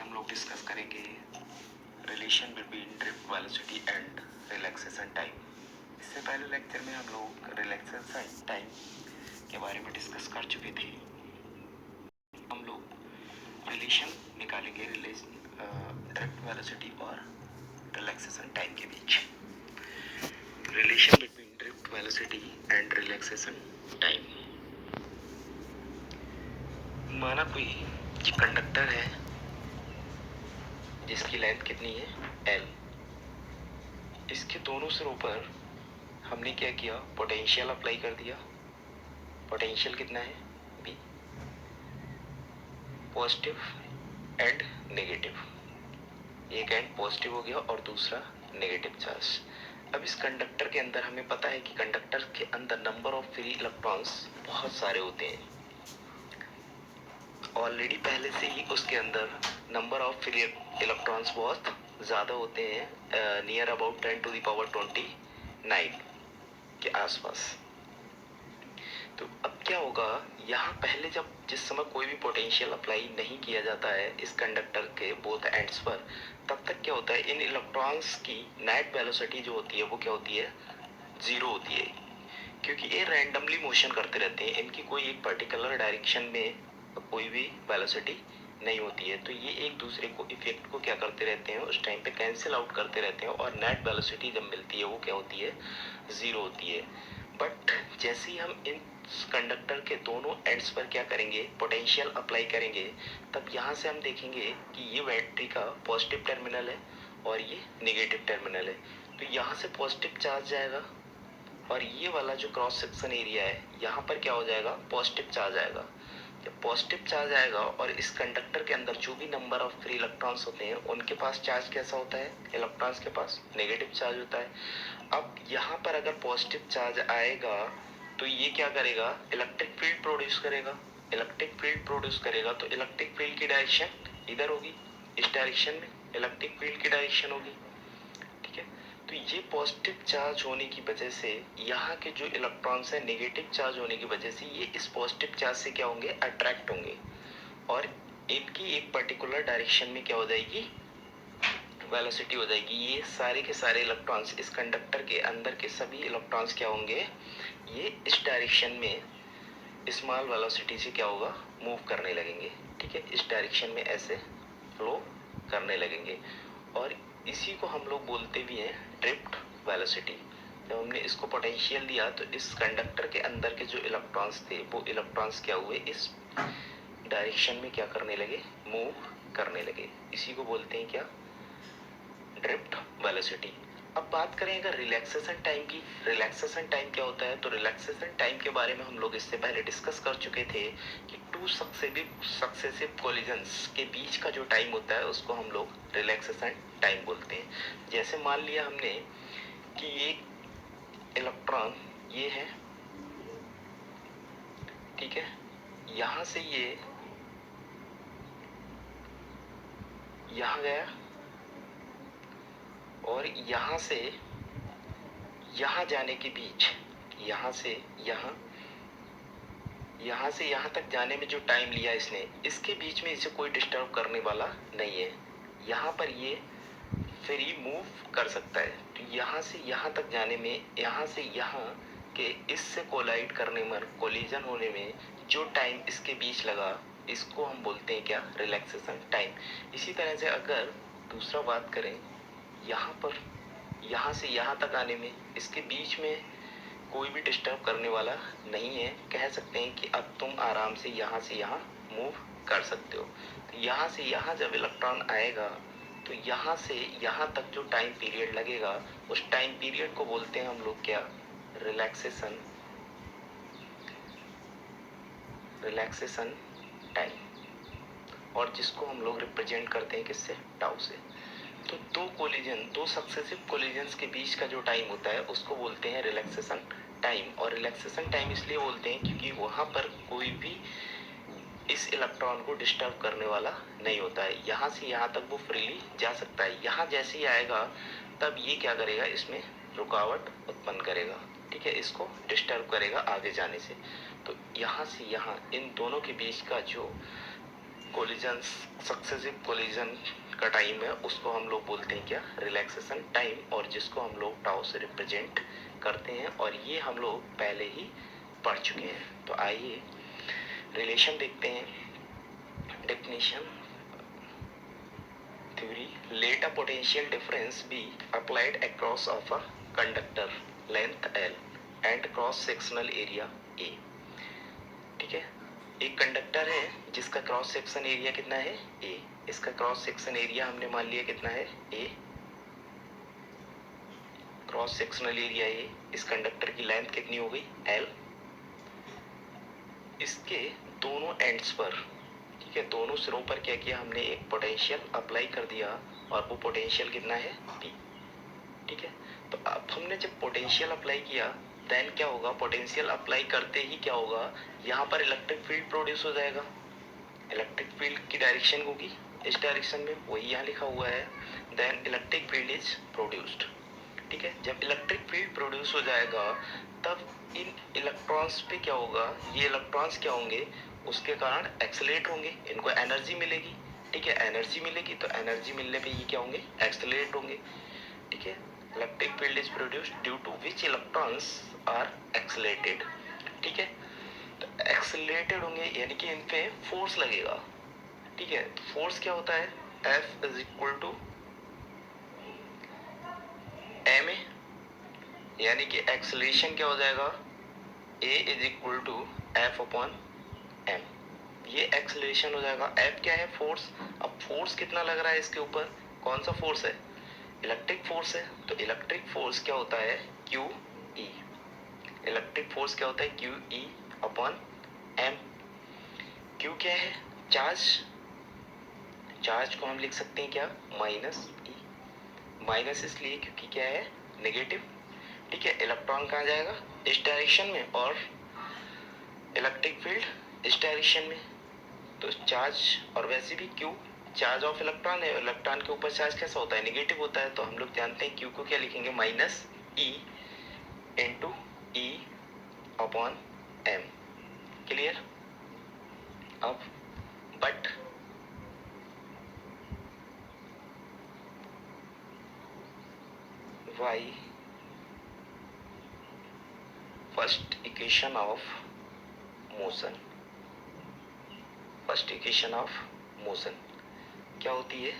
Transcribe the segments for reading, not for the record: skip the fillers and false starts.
हम लोग डिस्कस करेंगे relation between drift velocity and relaxation time. इससे पहले लेक्चर में हम लोग रिलैक्सेशन टाइम के बारे में डिस्कस कर चुके थे। हम लोग रिलेशन निकालेंगे ड्रिफ्ट वेलोसिटी और रिलैक्सेशन टाइम के बीच। Relation between drift velocity and relaxation time. माना कोई कंडक्टर है जिसकी लेंथ कितनी है L। इसके दोनों सिरों पर हमने क्या किया, पोटेंशियल अप्लाई कर दिया। पोटेंशियल कितना है B, पॉजिटिव एंड नेगेटिव। एक एंड पॉजिटिव हो गया और दूसरा नेगेटिव चार्ज। अब इस कंडक्टर के अंदर हमें पता है कि कंडक्टर के अंदर नंबर ऑफ फ्री इलेक्ट्रॉन्स बहुत सारे होते हैं। ऑलरेडी पहले से ही उसके अंदर नंबर ऑफ फ्री इलेक्ट्रॉन्स बहुत ज़्यादा होते हैं, नियर अबाउट 10⁻29 के आसपास। तो अब क्या होगा, यहाँ पहले जिस समय कोई भी पोटेंशियल अप्लाई नहीं किया जाता है इस कंडक्टर के बोथ एंड्स पर, तब तक क्या होता है, इन इलेक्ट्रॉन्स की नेट वेलोसिटी जो होती है वो क्या होती है, 0 होती है। क्योंकि ये रैंडमली मोशन करते रहते हैं, इनकी कोई एक पर्टिकुलर डायरेक्शन में कोई भी वेलोसिटी नहीं होती है। तो ये एक दूसरे को इफेक्ट को क्या करते रहते हैं, उस टाइम पे कैंसिल आउट करते रहते हैं और नेट वेलोसिटी जब मिलती है वो क्या होती है, 0 होती है। बट जैसे ही हम इन कंडक्टर के दोनों एंड्स पर क्या करेंगे, पोटेंशियल अप्लाई करेंगे, तब यहाँ से हम देखेंगे कि ये बैटरी का पॉजिटिव टर्मिनल है और ये नेगेटिव टर्मिनल है। तो यहाँ से पॉजिटिव चार्ज जाएगा और ये वाला जो क्रॉस सेक्शन एरिया है यहाँ पर क्या हो जाएगा, पॉजिटिव चार्ज आएगा। जब पॉजिटिव चार्ज आएगा और इस कंडक्टर के अंदर जो भी नंबर ऑफ फ्री इलेक्ट्रॉन्स होते हैं उनके पास चार्ज कैसा होता है, इलेक्ट्रॉन्स के पास नेगेटिव चार्ज होता है। अब यहाँ पर अगर पॉजिटिव चार्ज आएगा तो ये क्या करेगा, इलेक्ट्रिक फील्ड प्रोड्यूस करेगा। इलेक्ट्रिक फील्ड प्रोड्यूस करेगा तो इलेक्ट्रिक फील्ड की डायरेक्शन इधर होगी, इस डायरेक्शन में इलेक्ट्रिक फील्ड की डायरेक्शन होगी। ठीक है, तो ये पॉजिटिव चार्ज होने की वजह से यहाँ के जो इलेक्ट्रॉन्स है नेगेटिव चार्ज होने की वजह से ये इस पॉजिटिव चार्ज से क्या होंगे, अट्रैक्ट होंगे और इनकी एक पर्टिकुलर डायरेक्शन में क्या हो जाएगी, वेलोसिटी हो जाएगी। ये सारे के सारे इलेक्ट्रॉन्स इस कंडक्टर के अंदर के सभी इलेक्ट्रॉन्स क्या होंगे, ये इस डायरेक्शन में स्मॉल वेलोसिटी से क्या होगा, मूव करने लगेंगे। ठीक है, इस डायरेक्शन में ऐसे फ्लो करने लगेंगे और इसी को हम लोग बोलते भी हैं ड्रिफ्ट वेलोसिटी। जब हमने इसको पोटेंशियल दिया तो इस कंडक्टर के अंदर के जो इलेक्ट्रॉन्स थे वो इलेक्ट्रॉन्स क्या हुए, इस डायरेक्शन में क्या करने लगे, मूव करने लगे। इसी को बोलते हैं क्या, ड्रिफ्ट वेलोसिटी। अब बात करें अगर रिलैक्सेशन टाइम की, रिलैक्सेशन टाइम क्या होता है, तो रिलैक्सेशन टाइम के बारे में हम लोग इससे पहले डिस्कस कर चुके थे कि टू सक्सेसिव कोलिजन्स के बीच का जो टाइम होता है उसको हम लोग रिलैक्सेशन टाइम बोलते हैं। जैसे मान लिया हमने कि एक इलेक्ट्रॉन ये है, ठीक है, यहाँ से ये यहाँ गया और यहाँ से यहाँ जाने के बीच, यहाँ से यहाँ, यहाँ से यहाँ तक जाने में जो टाइम लिया इसने, इसके बीच में इसे कोई डिस्टर्ब करने वाला नहीं है। यहाँ पर ये फ्री मूव कर सकता है। तो यहाँ से यहाँ तक जाने में, यहाँ से यहाँ के इससे कोलाइड करने में, कोलिजन होने में जो टाइम इसके बीच लगा, इसको हम बोलते हैं क्या, रिलैक्सेशन टाइम। इसी तरह से अगर दूसरा बात करें, यहाँ पर यहाँ से यहाँ तक आने में इसके बीच में कोई भी डिस्टर्ब करने वाला नहीं है। कह सकते हैं कि अब तुम आराम से यहाँ मूव कर सकते हो। तो यहाँ से यहाँ जब इलेक्ट्रॉन आएगा तो यहाँ से यहाँ तक जो टाइम पीरियड लगेगा उस टाइम पीरियड को बोलते हैं हम लोग क्या, रिलैक्सेशन टाइम, और जिसको हम लोग रिप्रेजेंट करते हैं किससे, टाउ से। तो दो सक्सेसिव कोलिजन्स के बीच का जो टाइम होता है उसको बोलते हैं रिलैक्सेशन टाइम। और रिलैक्सेशन टाइम इसलिए बोलते हैं क्योंकि वहाँ पर कोई भी इस इलेक्ट्रॉन को डिस्टर्ब करने वाला नहीं होता है। यहाँ से यहाँ तक वो फ्रीली जा सकता है। यहाँ जैसे ही आएगा तब ये क्या करेगा, इसमें रुकावट उत्पन्न करेगा। ठीक है, इसको डिस्टर्ब करेगा आगे जाने से। तो यहाँ से यहाँ इन दोनों के बीच का जो कोलिजन, सक्सेसिव कोलिजन का टाइम है उसको हम लोग बोलते हैं क्या, रिलैक्सेशन टाइम, और जिसको हम लोग टाउ से रिप्रेजेंट करते हैं, और ये हम लोग पहले ही पढ़ चुके हैं। तो आइए रिलेशन देखते हैं। Definition theory, let a potential difference be applied across of a conductor length L and cross sectional area A। ठीक है, एक कंडक्टर है जिसका क्रॉस सेक्शन एरिया कितना है A, इसका क्रॉस सेक्शन एरिया हमने मान लिया कितना है A, cross sectional area A, इस कंडक्टर की लेंथ कितनी हो गई L, इसके दोनों एंड्स पर, ठीक है, दोनों सिरों पर क्या किया हमने, एक पोटेंशियल अप्लाई कर दिया, और वो पोटेंशियल कितना है P। ठीक है, तो अब हमने जब पोटेंशियल अप्लाई किया देन क्या होगा, पोटेंशियल अप्लाई करते ही क्या होगा, यहाँ पर इलेक्ट्रिक फील्ड प्रोड्यूस हो जाएगा। इलेक्ट्रिक फील्ड की डायरेक्शन होगी इस डायरेक्शन में, वही यहाँ लिखा हुआ है, then electric field is produced. ठीक है, जब इलेक्ट्रिक फील्ड प्रोड्यूस हो जाएगा तब इन इलेक्ट्रॉन्स पे क्या होगा, ये इलेक्ट्रॉन्स क्या होंगे, उसके कारण एक्सेलरेट होंगे, इनको एनर्जी मिलेगी। ठीक है, एनर्जी मिलेगी तो एनर्जी मिलने पे ये क्या होंगे, एक्सेलरेट होंगे। ठीक है, electric field is produced due to which electrons are accelerated. ठीक है, तो एक्सेलरेटेड होंगे यानी कि इन पे फोर्स लगेगा। ठीक है, तो फोर्स क्या होता है, F is equal to M A, यानी कि एक्सेलरेशन क्या हो जाएगा, A is equal to F upon M, ये एक्सेलरेशन हो जाएगा। F क्या है, फोर्स। अब फोर्स कितना लग रहा है इसके ऊपर, कौन सा फोर्स है, इलेक्ट्रिक फोर्स है, तो इलेक्ट्रिक फोर्स क्या होता है क्यू ई, इलेक्ट्रिक फोर्स क्या होता है Q E upon M. Q क्या है, चार्ज, चार्ज को हम लिख सकते हैं क्या, माइनस ई, माइनस इसलिए क्योंकि क्या है नेगेटिव। ठीक है, इलेक्ट्रॉन कहाँ जाएगा, इस डायरेक्शन में, और इलेक्ट्रिक फील्ड इस डायरेक्शन में, तो चार्ज, और वैसे भी क्यू चार्ज ऑफ इलेक्ट्रॉन है, इलेक्ट्रॉन के ऊपर चार्ज कैसा होता है, नेगेटिव होता है, तो हम लोग जानते हैं क्यू को क्या लिखेंगे, minus E into E upon M. Clear. अब but why first equation of motion, first equation of motion क्या होती है,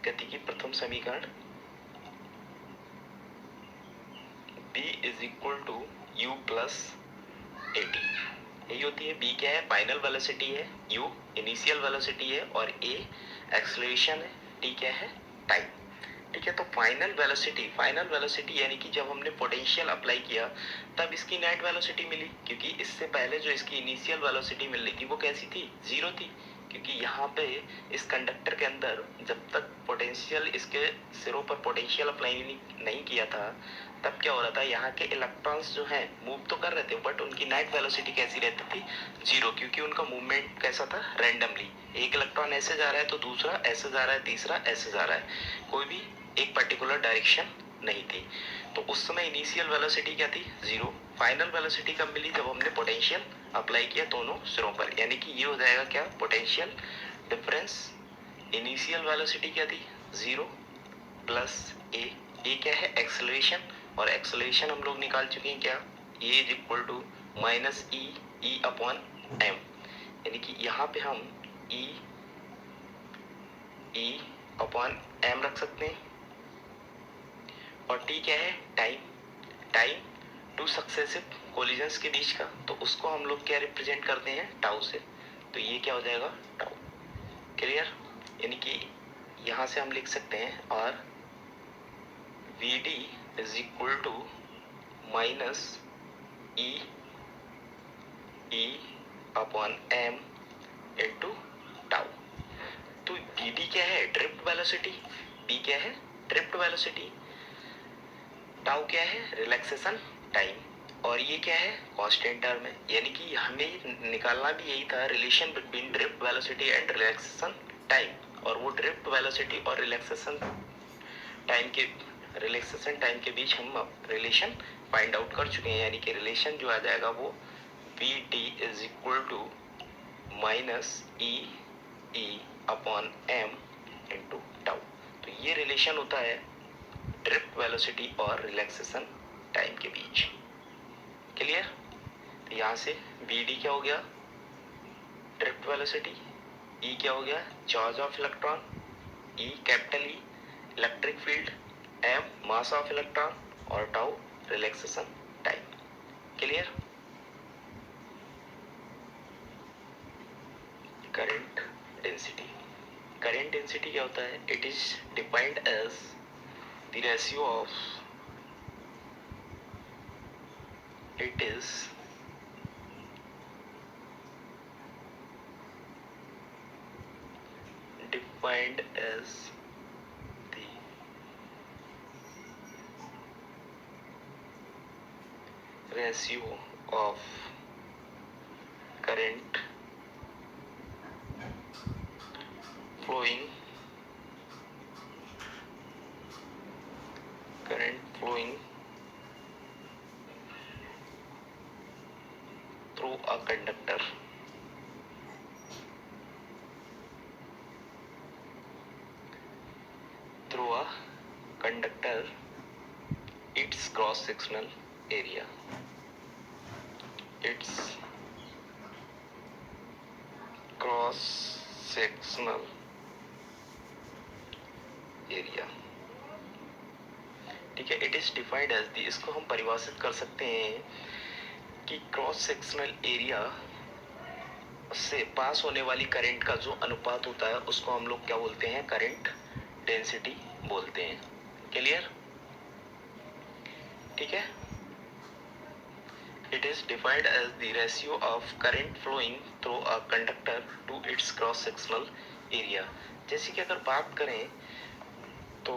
गति की प्रथम समीकरण B is equal to U plus A T, यही होती है। B क्या है, फाइनल वेलोसिटी है, U इनिशियल वेलोसिटी है, और A एक्सेलरेशन है, T क्या है, टाइम। ठीक है, तो फाइनल वेलोसिटी यानी कि जब हमने पोटेंशियल अप्लाई किया तब इसकी नेट वेलोसिटी मिली, क्योंकि इससे पहले जो इसकी इनिशियल वेलोसिटी मिल रही थी वो कैसी थी, जीरो थी, क्योंकि यहाँ पे इस कंडक्टर के अंदर जब तक पोटेंशियल, इसके सिरों पर पोटेंशियल अप्लाई नहीं किया था तब क्या हो रहा था, यहाँ के इलेक्ट्रॉन्स जो हैं मूव तो कर रहे थे बट उनकी नेट वेलोसिटी कैसी रहती थी, जीरो, क्योंकि उनका मूवमेंट कैसा था, रैंडमली, एक इलेक्ट्रॉन ऐसे जा रहा है तो दूसरा ऐसे जा रहा है, तीसरा ऐसे जा रहा है, कोई भी एक पर्टिकुलर डायरेक्शन नहीं थी। तो उस समय इनिशियल वेलोसिटी क्या थी, जीरो। फाइनल वेलोसिटी कब मिली, जब हमने पोटेंशियल अप्लाई किया दोनों सिरों पर, यानी कि ये हो जाएगा क्या, पोटेंशियल डिफरेंस, इनिशियल वेलोसिटी क्या थी, जीरो, प्लस ए क्या है, एक्सेलरेशन, और एक्सेलरेशन हम लोग निकाल चुके हैं क्या, A is equal to minus E upon M, यानी कि यहाँ पे हम ई अपॉन एम रख सकते हैं, और टी क्या है, टाइम टू सक्सेसिव कोलिजन्स के बीच का, तो उसको हम लोग क्या रिप्रेजेंट करते हैं, टाउ से, तो ये क्या हो जाएगा, टाउ। क्लियर, यानी कि यहाँ से हम लिख सकते हैं, और V D is equal to minus E upon M into tau. तो वी डी क्या है, ड्रिफ्ट वेलोसिटी, बी क्या है, ड्रिफ्ट वेलोसिटी, टाउ क्या है, रिलैक्सेशन टाइम, और ये क्या है, कांस्टेंट टर्म है, यानी कि हमें निकालना भी यही था, relation between drift velocity and relaxation time, और वो ड्रिफ्ट वेलोसिटी और रिलैक्सेशन टाइम के बीच हम रिलेशन फाइंड आउट कर चुके हैं, यानी कि रिलेशन जो आ जाएगा वो V D is equal to minus E E upon M into tau. तो ये रिलेशन होता है ड्रिफ्ट वेलोसिटी और रिलैक्सेशन टाइम के बीच। क्लियर? तो यहाँ से बी डी क्या हो गया, ड्रिफ्ट वेलोसिटी, ई क्या हो गया, charge of electron, E capital E electric field, M mass of electron और tau relaxation time. Clear? Current density, current density क्या होता है, it is defined as the ratio of, it is defined as the ratio of current flowing through a conductor its cross sectional area, its cross sectional area। ठीक है, it is defined as the, इसको हम परिभाषित कर सकते हैं कि cross sectional area से पास होने वाली करंट का जो अनुपात होता है उसको हम लोग क्या बोलते हैं, करंट डेंसिटी बोलते हैं। क्लियर? ठीक है, it is defined as the ratio of current flowing through a conductor to its cross sectional area. जैसे कि अगर बात करें तो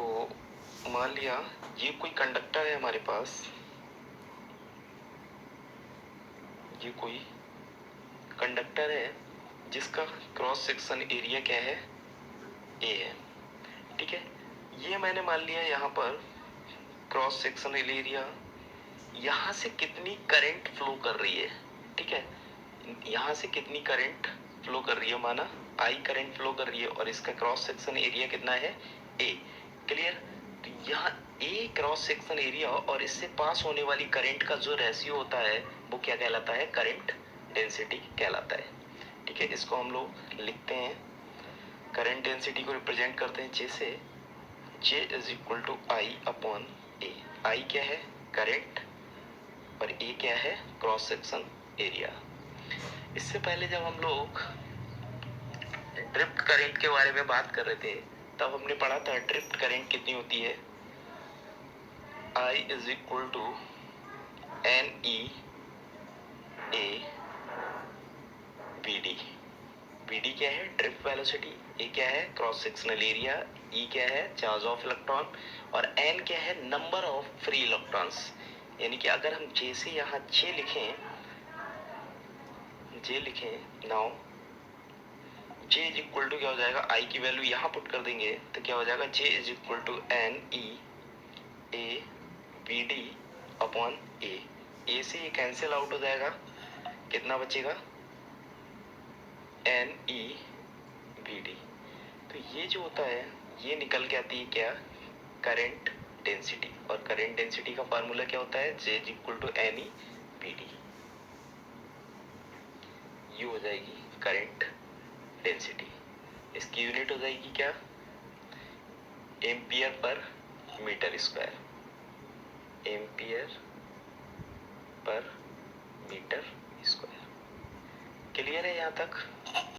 मान लिया ये कोई कंडक्टर है हमारे पास, ये कोई कंडक्टर है जिसका क्रॉस सेक्शन एरिया क्या है, ए है। ठीक है, ये मैंने मान लिया यहाँ पर क्रॉस सेक्शनल एरिया, यहाँ से कितनी करंट फ्लो कर रही है। ठीक है, यहाँ से कितनी करंट फ्लो कर रही है, माना आई करंट फ्लो कर रही है और इसका क्रॉस सेक्शन एरिया कितना है, ए। क्लियर? तो यहाँ ए क्रॉस सेक्शन एरिया और इससे पास होने वाली करंट का जो रेशियो होता है वो क्या कहलाता है, करंट डेंसिटी कहलाता है। ठीक है, इसको हम लोग लिखते हैं, करंट डेंसिटी को रिप्रेजेंट करते हैं जैसे J is equal to I upon A. I क्या है, करंट, और ए क्या है, क्रॉस सेक्शन एरिया। इससे पहले जब हम लोग ड्रिफ्ट करंट के बारे में बात कर रहे थे तब हमने पढ़ा था ड्रिफ्ट करंट कितनी होती है, I is equal to N E A B D. V D क्या है, ड्रिफ्ट वेलोसिटी, ए क्या है, क्रॉस सेक्शनल एरिया, ई क्या है, चार्ज ऑफ इलेक्ट्रॉन, और एन क्या है, नंबर ऑफ फ्री इलेक्ट्रॉन्स। यानी कि अगर हम जे से यहाँ जे लिखें now J is equal to क्या हो जाएगा, आई की वैल्यू यहाँ पुट कर देंगे तो क्या हो जाएगा, J is equal to N E A B D upon A. A से ये कैंसिल आउट हो जाएगा, कितना बचेगा, एन ई बी डी। तो ये जो होता है ये निकल के आती है क्या, करंट डेंसिटी। और करंट डेंसिटी का फार्मूला क्या होता है, J is equal to N E B D. ये हो जाएगी करंट डेंसिटी। इसकी यूनिट हो जाएगी क्या, ampere per metre square, ampere per metre square. Clear है यहाँ तक?